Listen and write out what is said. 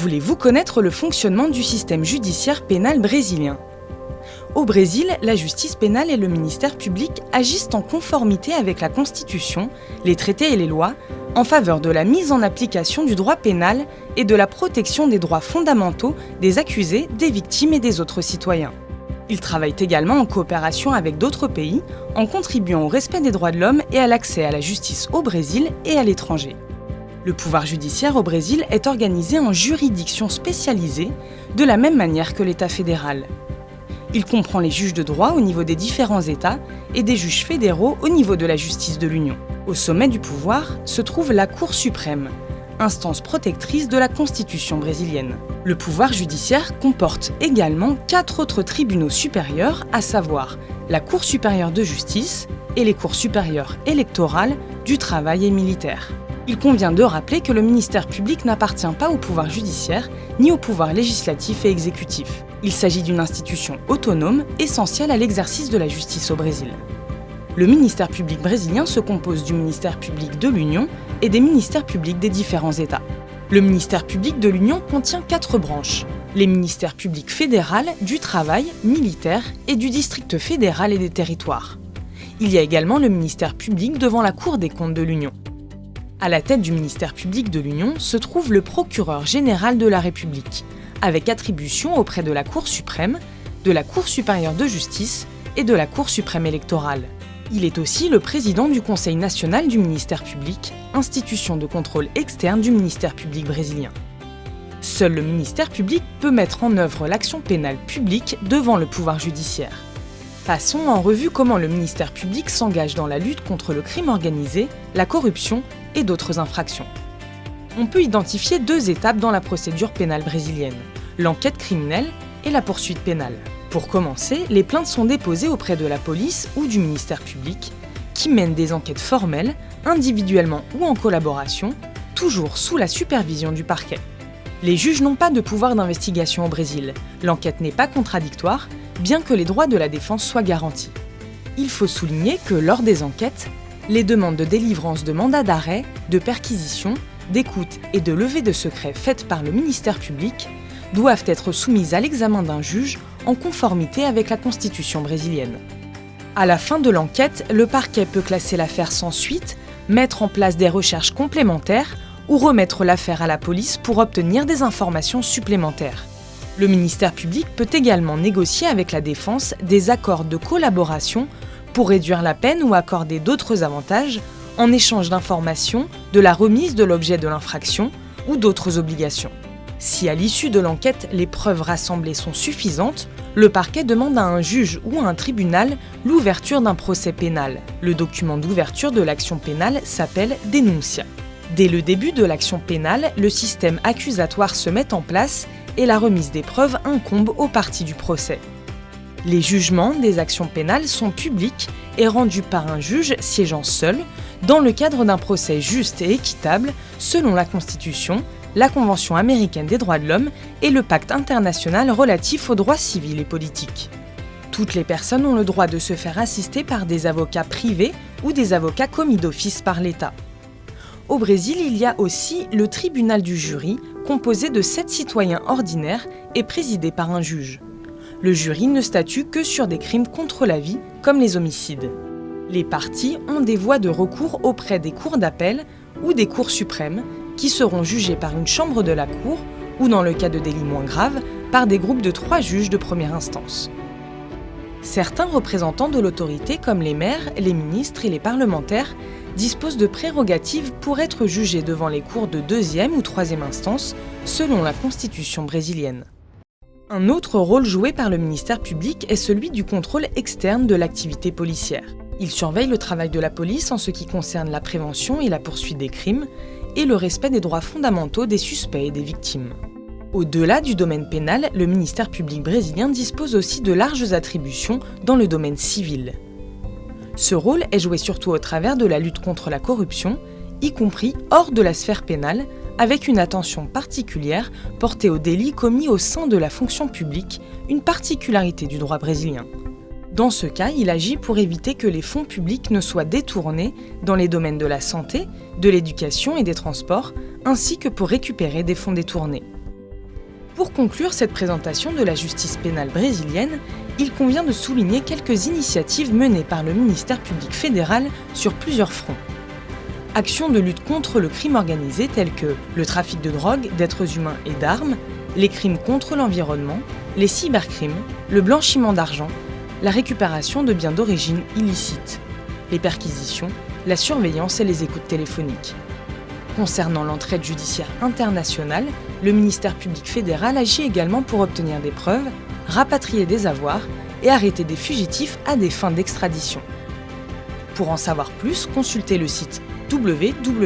Voulez-vous connaître le fonctionnement du système judiciaire pénal brésilien ? Au Brésil, la justice pénale et le ministère public agissent en conformité avec la Constitution, les traités et les lois, en faveur de la mise en application du droit pénal et de la protection des droits fondamentaux des accusés, des victimes et des autres citoyens. Ils travaillent également en coopération avec d'autres pays, en contribuant au respect des droits de l'homme et à l'accès à la justice au Brésil et à l'étranger. Le pouvoir judiciaire au Brésil est organisé en juridictions spécialisées, de la même manière que l'État fédéral. Il comprend les juges de droit au niveau des différents États et des juges fédéraux au niveau de la justice de l'Union. Au sommet du pouvoir se trouve la Cour suprême, instance protectrice de la Constitution brésilienne. Le pouvoir judiciaire comporte également 4 autres tribunaux supérieurs, à savoir la Cour supérieure de justice et les cours supérieures électorales, du travail et militaire. Il convient de rappeler que le ministère public n'appartient pas au pouvoir judiciaire ni au pouvoir législatif et exécutif. Il s'agit d'une institution autonome, essentielle à l'exercice de la justice au Brésil. Le ministère public brésilien se compose du ministère public de l'Union et des ministères publics des différents États. Le ministère public de l'Union contient 4 branches, les ministères publics fédéral, du travail, militaire et du district fédéral et des territoires. Il y a également le ministère public devant la Cour des comptes de l'Union. À la tête du ministère public de l'Union se trouve le procureur général de la République, avec attribution auprès de la Cour suprême, de la Cour supérieure de justice et de la Cour suprême électorale. Il est aussi le président du Conseil national du ministère public, institution de contrôle externe du ministère public brésilien. Seul le ministère public peut mettre en œuvre l'action pénale publique devant le pouvoir judiciaire. Passons en revue comment le ministère public s'engage dans la lutte contre le crime organisé, la corruption et d'autres infractions. On peut identifier 2 étapes dans la procédure pénale brésilienne, l'enquête criminelle et la poursuite pénale. Pour commencer, les plaintes sont déposées auprès de la police ou du ministère public, qui mène des enquêtes formelles, individuellement ou en collaboration, toujours sous la supervision du parquet. Les juges n'ont pas de pouvoir d'investigation au Brésil. L'enquête n'est pas contradictoire, bien que les droits de la défense soient garantis. Il faut souligner que lors des enquêtes, les demandes de délivrance de mandat d'arrêt, de perquisition, d'écoute et de levée de secret faites par le ministère public doivent être soumises à l'examen d'un juge en conformité avec la Constitution brésilienne. À la fin de l'enquête, le parquet peut classer l'affaire sans suite, mettre en place des recherches complémentaires ou remettre l'affaire à la police pour obtenir des informations supplémentaires. Le ministère public peut également négocier avec la défense des accords de collaboration pour réduire la peine ou accorder d'autres avantages en échange d'informations, de la remise de l'objet de l'infraction ou d'autres obligations. Si à l'issue de l'enquête, les preuves rassemblées sont suffisantes, le parquet demande à un juge ou à un tribunal l'ouverture d'un procès pénal. Le document d'ouverture de l'action pénale s'appelle dénuncia. Dès le début de l'action pénale, le système accusatoire se met en place et la remise des preuves incombe aux parties du procès. Les jugements des actions pénales sont publics et rendus par un juge siégeant seul, dans le cadre d'un procès juste et équitable, selon la Constitution, la Convention américaine des droits de l'homme et le pacte international relatif aux droits civils et politiques. Toutes les personnes ont le droit de se faire assister par des avocats privés ou des avocats commis d'office par l'État. Au Brésil, il y a aussi le tribunal du jury, composé de 7 citoyens ordinaires et présidé par un juge. Le jury ne statue que sur des crimes contre la vie, comme les homicides. Les parties ont des voies de recours auprès des cours d'appel ou des cours suprêmes, qui seront jugées par une chambre de la cour ou, dans le cas de délits moins graves, par des groupes de 3 juges de première instance. Certains représentants de l'autorité, comme les maires, les ministres et les parlementaires, disposent de prérogatives pour être jugés devant les cours de 2e ou 3e instance, selon la Constitution brésilienne. Un autre rôle joué par le ministère public est celui du contrôle externe de l'activité policière. Il surveille le travail de la police en ce qui concerne la prévention et la poursuite des crimes, et le respect des droits fondamentaux des suspects et des victimes. Au-delà du domaine pénal, le ministère public brésilien dispose aussi de larges attributions dans le domaine civil. Ce rôle est joué surtout au travers de la lutte contre la corruption, y compris hors de la sphère pénale, avec une attention particulière portée aux délits commis au sein de la fonction publique, une particularité du droit brésilien. Dans ce cas, il agit pour éviter que les fonds publics ne soient détournés dans les domaines de la santé, de l'éducation et des transports, ainsi que pour récupérer des fonds détournés. Pour conclure cette présentation de la justice pénale brésilienne, il convient de souligner quelques initiatives menées par le ministère public fédéral sur plusieurs fronts. Actions de lutte contre le crime organisé telles que le trafic de drogue, d'êtres humains et d'armes, les crimes contre l'environnement, les cybercrimes, le blanchiment d'argent, la récupération de biens d'origine illicite, les perquisitions, la surveillance et les écoutes téléphoniques. Concernant l'entraide judiciaire internationale, le ministère public fédéral agit également pour obtenir des preuves, rapatrier des avoirs et arrêter des fugitifs à des fins d'extradition. Pour en savoir plus, consultez le site www.mpf.mp.br.